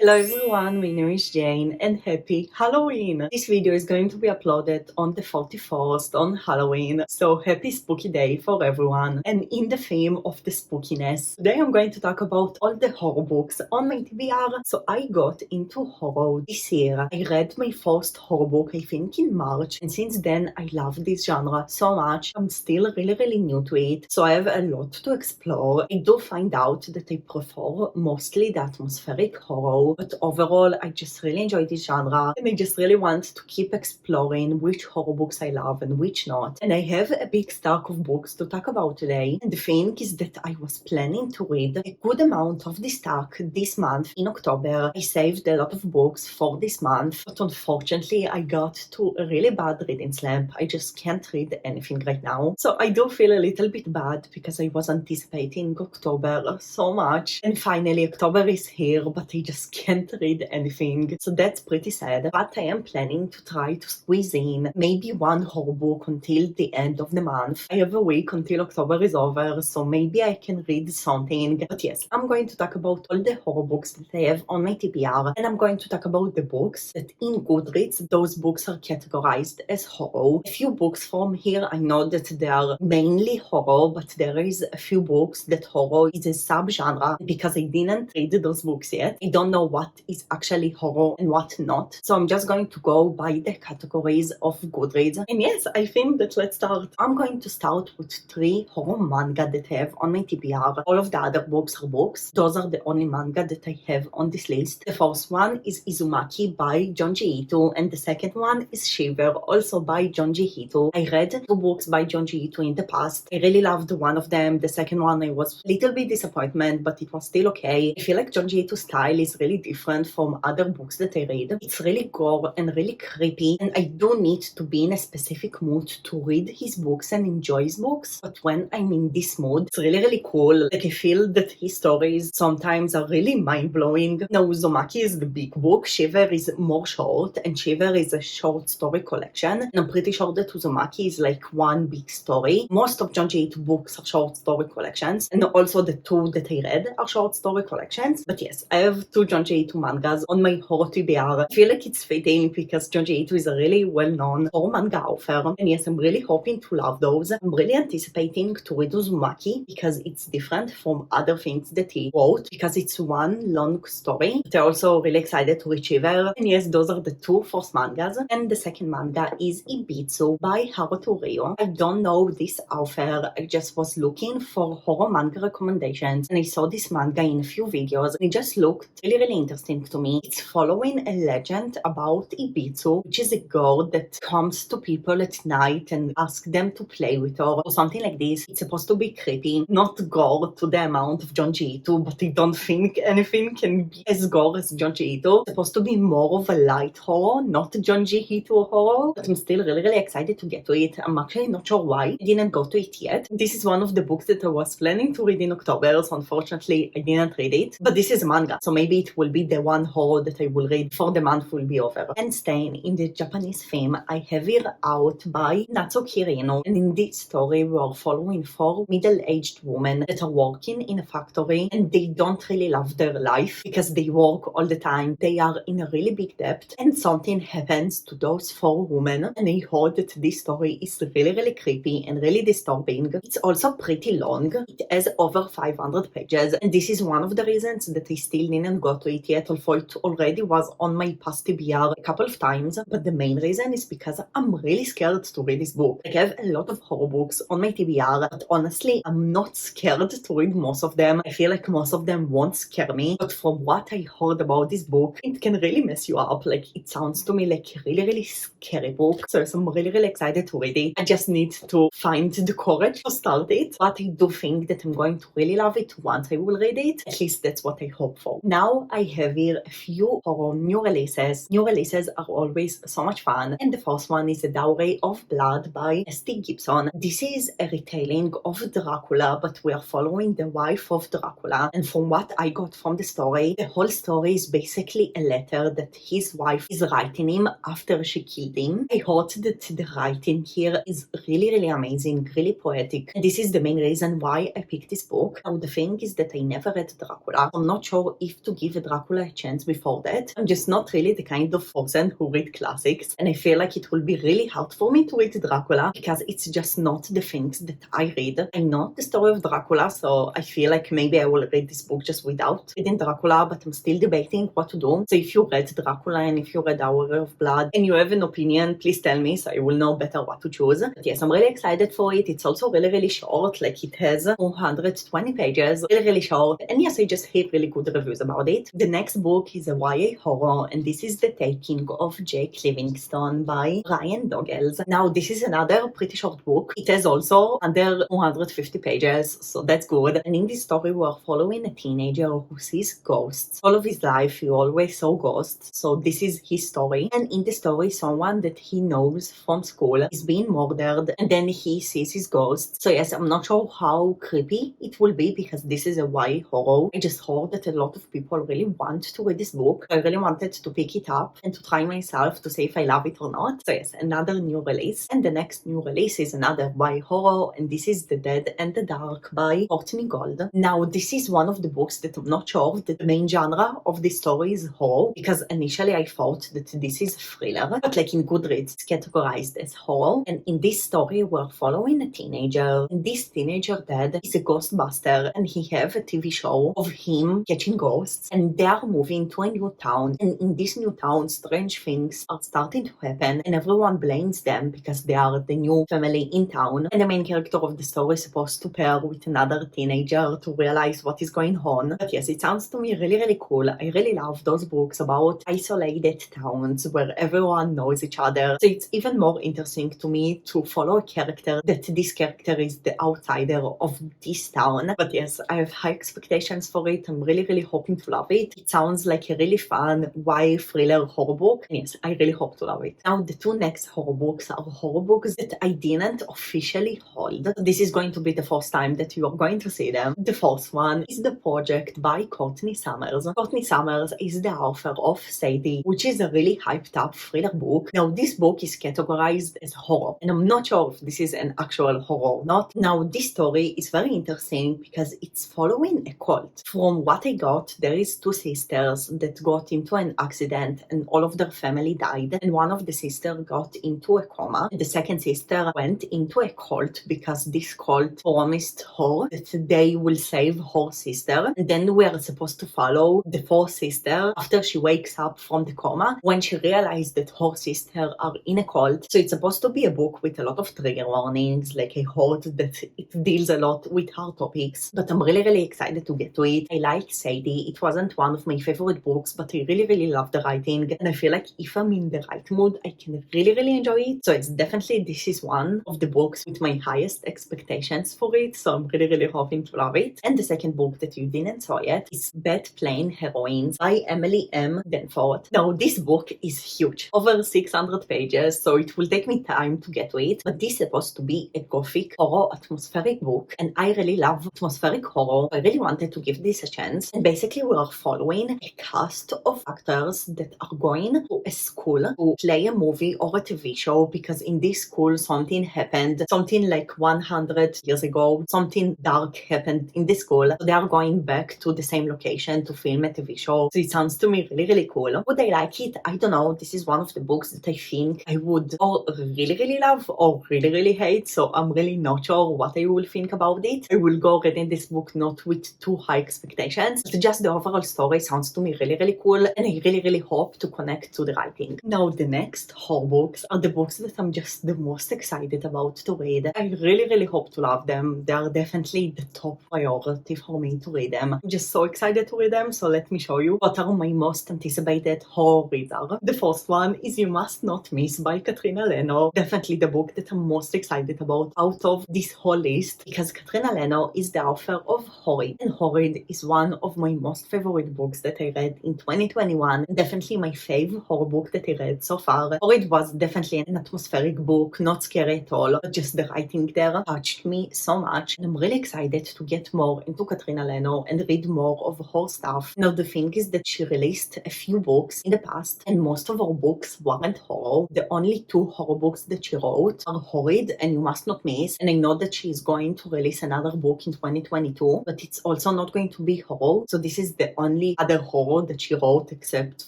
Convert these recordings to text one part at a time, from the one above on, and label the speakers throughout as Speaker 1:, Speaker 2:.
Speaker 1: Hello everyone, my name is Jane and happy Halloween! This video is going to be uploaded on the 41st on Halloween, so happy spooky day for everyone. And in the theme of the spookiness, today I'm going to talk about all the horror books on my TBR. So I got into horror this year. I read my first horror book I think in March, and since then I love this genre so much. I'm still really new to it, so I have a lot to explore. I do find out that I prefer mostly the atmospheric horror, but overall I just really enjoy this genre and I just really want to keep exploring which horror books I love and which not. And I have a big stack of books to talk about today, and the thing is that I was planning to read a good amount of the stack this month in October. I saved a lot of books for this month, but unfortunately I got to a really bad reading slump. I just can't read anything right now, so I do feel a little bit bad because I was anticipating October so much, and finally October is here, but I just can't read anything, so that's pretty sad. But I am planning to try to squeeze in maybe one horror book until the end of the month. I have a week until October is over, so maybe I can read something. But yes, I'm going to talk about all the horror books that I have on my TBR, and I'm going to talk about the books that in Goodreads, those books are categorized as horror. A few books from here, I know that they are mainly horror, but there is a few books that horror is a subgenre. Because I didn't read those books yet, I don't know what is actually horror and what not. So I'm just going to go by the categories of Goodreads. And yes, I think that let's start. I'm going to start with 3 horror manga that I have on my TBR. All of the other books are books. Those are the only manga that I have on this list. The first one is Izumaki by Junji Ito, and the second one is Shiver, also by Junji Ito. I read 2 books by Junji Ito in the past. I really loved one of them. The second one I was a little bit disappointed, but it was still okay. I feel like Junji Ito's style is really different from other books that I read. It's really gore and really creepy, and I do need to be in a specific mood to read his books and enjoy his books. But when I'm in this mood, it's really cool. Like, I feel that his stories sometimes are really mind-blowing. Now, Uzumaki is the big book, Shiver is more short, and Shiver is a short story collection. And I'm pretty sure that Uzumaki is like one big story. Most of Junji Ito books are short story collections, and also the 2 that I read are short story collections. But yes, I have 2 Junji Ito mangas on my horror TBR. I feel like it's fitting because Junji Ito is a really well-known horror manga author, and yes, I'm really hoping to love those. I'm really anticipating to read Uzumaki because it's different from other things that he wrote, because it's one long story. But I'm also really excited to read Shiver. And yes, those are the 2 first mangas. And the second manga is Ibitsu by Haruto Ryo. I don't know this author. I just was looking for horror manga recommendations, and I saw this manga in a few videos, and it just looked really interesting to me. It's following a legend about Ibitsu, which is a girl that comes to people at night and asks them to play with her or something like this. It's supposed to be creepy, not gore to the amount of Junji Ito, but I don't think anything can be as gore as Junji Ito. It's supposed to be more of a light horror, not Junji Ito horror, but I'm still really excited to get to it. I'm actually not sure why I didn't go to it yet. This is one of the books that I was planning to read in October, so unfortunately I didn't read it. But this is a manga, so maybe it will be the one horror that I will read before the month will be over. And staying in the Japanese theme, I have Here Out by Natsuo Kirino. And in this story, we are following 4 middle-aged women that are working in a factory, and they don't really love their life because they work all the time. They are in a really big debt, and something happens to those 4 women. And I heard that this story is really creepy and really disturbing. It's also pretty long. It has over 500 pages, and this is one of the reasons that I still didn't go to it yet, although it already was on my past TBR a couple of times. But the main reason is because I'm really scared to read this book. Like, I have a lot of horror books on my TBR, but honestly, I'm not scared to read most of them. I feel like most of them won't scare me, but from what I heard about this book, it can really mess you up. Like, it sounds to me like a really scary book, so I'm really excited to read it. I just need to find the courage to start it, but I do think that I'm going to really love it once I will read it. At least that's what I hope for. Now I have here a few horror new releases. New releases are always so much fun, and the first one is The Dowry of Blood by S.T. Gibson. This is a retelling of Dracula, but we are following the wife of Dracula, and from what I got from the story, the whole story is basically a letter that his wife is writing him after she killed him. I heard that the writing here is really amazing, really poetic, and this is the main reason why I picked this book. Now the thing is that I never read Dracula. I'm not sure if to give Dracula a chance before that. I'm just not really the kind of person who read classics, and I feel like it will be really hard for me to read Dracula because it's just not the things that I read. I know the story of Dracula, so I feel like maybe I will read this book just without reading Dracula, but I'm still debating what to do. So if you read Dracula and if you read Hour of Blood and you have an opinion, please tell me so I will know better what to choose. But yes, I'm really excited for it. It's also really short, like it has 220 pages, really short. And yes, I just hear really good reviews about it. The next book is a YA horror, and this is The Taking of Jake Livingstone by Ryan Doggles. Now, this is another pretty short book. It has also under 250 pages, so that's good. And in this story, we're following a teenager who sees ghosts. All of his life, he always saw ghosts, so this is his story. And in the story, someone that he knows from school is being murdered, and then he sees his ghost. So yes, I'm not sure how creepy it will be because this is a YA horror. I just heard that a lot of people really want to read this book. I really wanted to pick it up and to try myself to see if I love it or not. So yes, another new release. And the next new release is another YA horror, and this is The Dead and the Dark by Courtney Gold. Now, this is one of the books that I'm not sure that the main genre of this story is horror, because initially I thought that this is a thriller, but like in Goodreads, it's categorized as horror. And in this story, we're following a teenager, and this teenager dad is a ghostbuster, and he have a TV show of him catching ghosts, and they are moving to a new town. And in this new town, strange things are starting to happen, and everyone blames them because they are the new family in town. And the main character of the story is supposed to pair with another teenager to realize what is going on. But yes, it sounds to me really cool. I really love those books about isolated towns where everyone knows each other. So it's even more interesting to me to follow a character that this character is the outsider of this town. But yes, I have high expectations for it. I'm really hoping to love it. It sounds like a really fun YA thriller horror book. And yes, I really hope to love it. Now, the two next horror books are horror books that I didn't officially hold. This is going to be the first time that you are going to see them. The first one is The Project by Courtney Summers. Courtney Summers is the author of Sadie, which is a really hyped up thriller book. Now, this book is categorized as horror, and I'm not sure if this is an actual horror or not. Now, this story is very interesting because it's following a cult. From what I got, there is two sisters that got into an accident and all of their family died, and one of the sisters got into a coma. The second sister went into a cult because this cult promised her that they will save her sister. And then we are supposed to follow the fourth sister after she wakes up from the coma when she realized that her sister are in a cult. So it's supposed to be a book with a lot of trigger warnings. Like, I heard that it deals a lot with hard topics, but I'm really excited to get to it. I like Sadie. It wasn't one of my favorite books, but I really love the writing, and I feel like if I'm in the right mood, I can really enjoy it. So it's definitely, this is one of the books with my highest expectations for it, so I'm really hoping to love it. And the second book that you didn't saw yet is Bad Plain Heroines by Emily M. Denford. Now, this book is huge, over 600 pages, so it will take me time to get to it, but this is supposed to be a gothic horror atmospheric book, and I really love atmospheric horror. I really wanted to give this a chance. And basically, we are following a cast of actors that are going to a school to play a movie or a TV show, because in this school something happened, something like 100 years ago, something dark happened in the school. So they are going back to the same location to film a TV show. So it sounds to me really cool. Would I like it? I don't know. This is one of the books that I think I would or really love or really hate. So I'm really not sure what I will think about it. I will go reading this book not with too high expectations, but just the overall story sounds to me really cool, and I really hope to connect to the writing. Now, the next horror books are the books that I'm just the most excited about to read. I really hope to love them. They are definitely the top priority for me to read them. I'm just so excited to read them, so let me show you what are my most anticipated horror reads are. The first one is You Must Not Miss by Katrina Leno. Definitely the book that I'm most excited about out of this whole list, because Katrina Leno is the author of Horrid, and Horrid is one of my most favorite books that I read in 2021. Definitely my favorite horror book that I read so far. Horrid was definitely an atmospheric book, not scary at all, but just the writing there touched me so much, and I'm really excited to get more into Katrina Leno and read more of her stuff. Now, the thing is that she released a few books in the past, and most of her books weren't horror. The only two horror books that she wrote are Horrid and You Must Not Miss, and I know that she is going to release another book in 2022, but it's also not going to be horror. So this is the only only other horror that she wrote except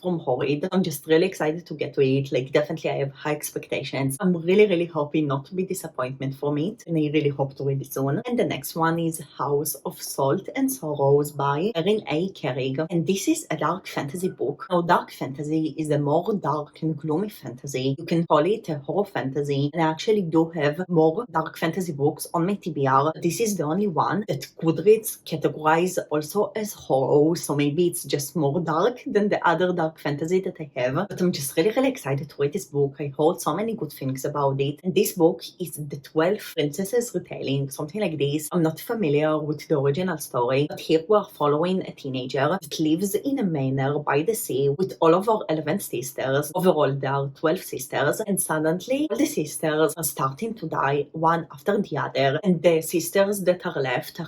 Speaker 1: from horrid. I'm just really excited to get to it. Like, definitely I have high expectations. I'm really hoping not to be disappointment from it, and I really hope to read it soon. And the next one is House of Salt and Sorrows by Erin A. Carrig. And this is a dark fantasy book. Now, dark fantasy is a more dark and gloomy fantasy. You can call it a horror fantasy, and I actually do have more dark fantasy books on my TBR. This is the only one that Goodreads categorize also as horror, so maybe it's just more dark than the other dark fantasy that I have. But I'm just really excited to read this book. I heard so many good things about it. And this book is the 12 Princesses retelling, something like this. I'm not familiar with the original story, but here we are following a teenager that lives in a manor by the sea with all of her 11 sisters. Overall, there are 12 sisters, and suddenly all the sisters are starting to die one after the other. And the sisters that are left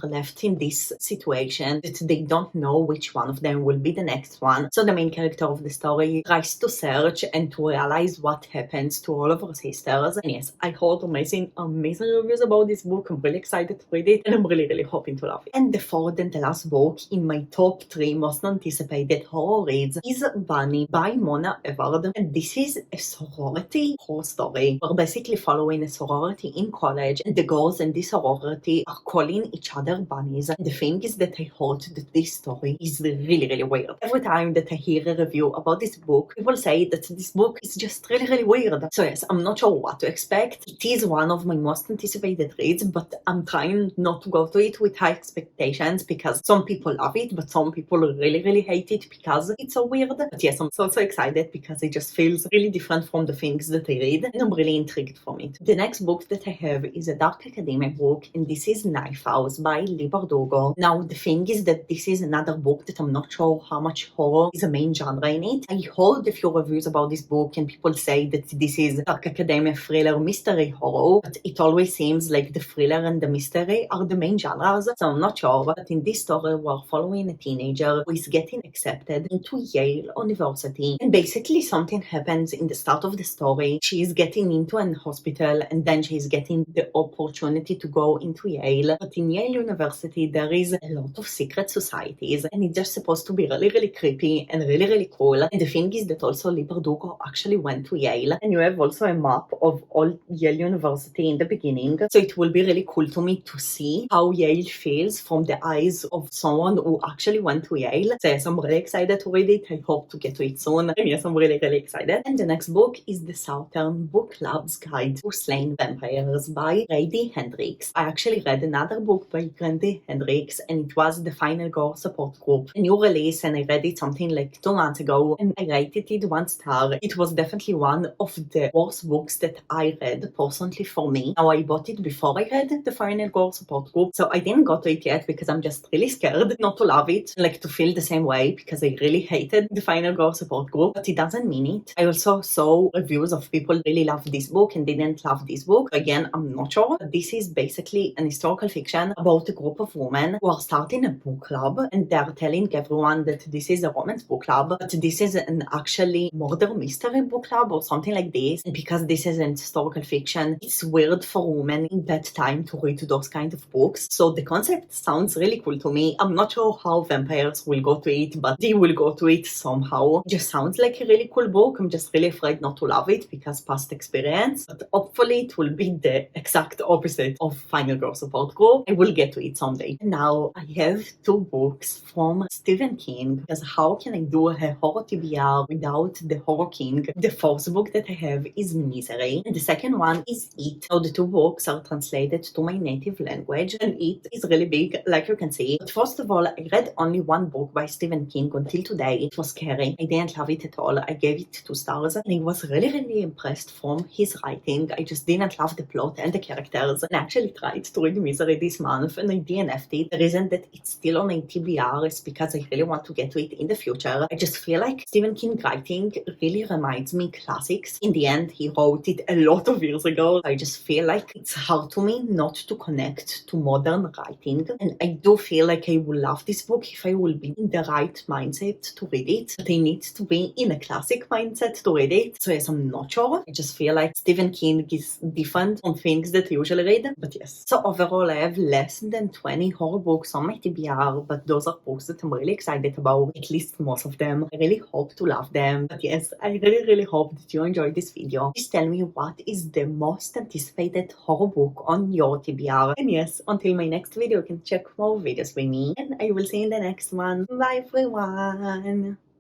Speaker 1: in this situation that they don't know which one of them will be the next one. So the main character of the story tries to search and to realize what happens to all of her sisters. And yes, I heard amazing reviews about this book. I'm really excited to read it, and I'm really hoping to love it. And the fourth and the last book in my top 3 most anticipated horror reads is Bunny by Mona Evard. And this is a sorority horror story. We're basically following a sorority in college, and the girls in this sorority are calling each other bunnies. And the thing is that I heard that this story is really weird. Every time that I hear a review about this book, people say that this book is just really weird. So yes, I'm not sure what to expect. It is one of my most anticipated reads, but I'm trying not to go to it with high expectations because some people love it, but some people really hate it because it's so weird. But yes, I'm so excited because it just feels really different from the things that I read, and I'm really intrigued from it. The next book that I have is a dark academia book, and this is Knife House by Lee Bardugo. Now, the thing is that this is another book that I'm not sure how much horror is a main genre in it. I heard a few reviews about this book, and people say that this is dark academia thriller mystery horror, but it always seems like the thriller and the mystery are the main genres, so I'm not sure. But in this story, we're following a teenager who is getting accepted into Yale University, and basically something happens in the start of the story. She is getting into an hospital, and then she is getting the opportunity to go into Yale. But in Yale University, there is a lot of secret societies, and it's just supposed to be really creepy and really cool. And the thing is that also Lee Bardugo actually went to Yale, and you have also a map of all Yale University in the beginning, so it will be really cool to me to see how Yale feels from the eyes of someone who actually went to Yale. So yes, I'm really excited to read it. I hope to get to it soon, and yes, I'm really excited. And the next book is The Southern Book Club's Guide to Slaying Vampires by Grady Hendrix. I actually read another book by Grady Hendrix, and it was The Final Girl Support Group, a new release, and I read it something like 2 months ago, and I rated it 1 star. It was definitely one of the worst books that I read personally for me. Now, I bought it before I read The Final Girl Support Group, so I didn't go to it yet because I'm just really scared not to love it, like to feel the same way, because I really hated The Final Girl Support Group, but it doesn't mean it. I also saw reviews of people really love this book and didn't love this book. Again, I'm not sure. This is basically an historical fiction about a group of women who are starting a book club, and they're telling everyone that this is a romance book club, but this is an actually murder mystery book club or something like this. And because this is an historical fiction, it's weird for women in that time to read those kind of books. So the concept sounds really cool to me. I'm not sure how vampires will go to it, but they will go to it somehow. It just sounds like a really cool book. I'm just really afraid not to love it because past experience, but hopefully it will be the exact opposite of Final Girl Support Group. I will get to it someday. Now, I have 2 books from Stephen King, because how can I do a horror TBR without the horror king? The first book that I have is Misery, and the second one is It. Now, the 2 books are translated to my native language, and It is really big, like you can see. But first of all, I read only 1 book by Stephen King until today. It was Scary. I didn't love it at all. I gave it 2 stars, and I was really impressed from his writing. I just didn't love the plot and the characters, and I actually tried to read Misery this month, and I DNF'd it. The reason that it's still on my TBR is because I really want to get to it in the future. I just feel like Stephen King writing really reminds me classics. In the end, he wrote it a lot of years ago. I just feel like it's hard to me not to connect to modern writing, and I do feel like I will love this book if I will be in the right mindset to read it, but I need to be in a classic mindset to read it. So yes, I'm not sure. I just feel like Stephen King is different from things that I usually read, but yes. So overall, I have less than 20 horror books on my TBR, but those are books that I'm really really excited about at least most of them. I really hope to love them. But yes, I really hope that you enjoyed this video. Please tell me what is the most anticipated horror book on your TBR. And yes, until my next video, you can check more videos with me. And I will see you in the next one. Bye everyone!